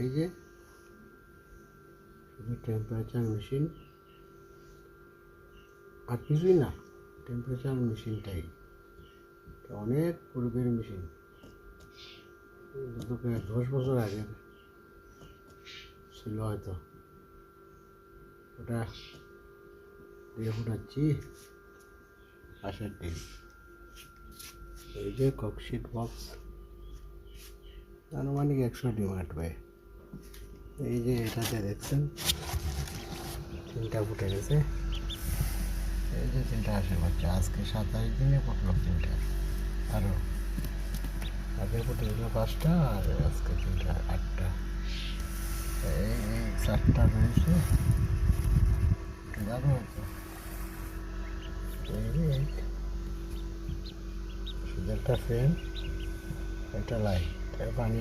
এই যে শুধু টেম্পারেচার মেশিন, আর কিছুই না, টেম্পারেচার মেশিনটাই। অনেক পূর্বের মেশিন, 10 বছর আগের ছিল হয়তো। ওটা দিয়ে ফুটাচ্ছি পাশের ডিম। এই যে ককশিট বক্স, আনুমানিক 100 ডিম আটবে। এই যে এটাতে দেখছেন 3টা ফুটে গেছে। এই যে 3টা আসে বাচ্চা, আজকে 27 দিনে ফুটলো 3টা। আরও আগে ফুটে গেল 5টা, আর আজকে 3টা, 8টা। এই 4টা রয়েছে, দারুণ হয়েছে। শুধু একটা ফ্যান, একটা লাইট, পানি।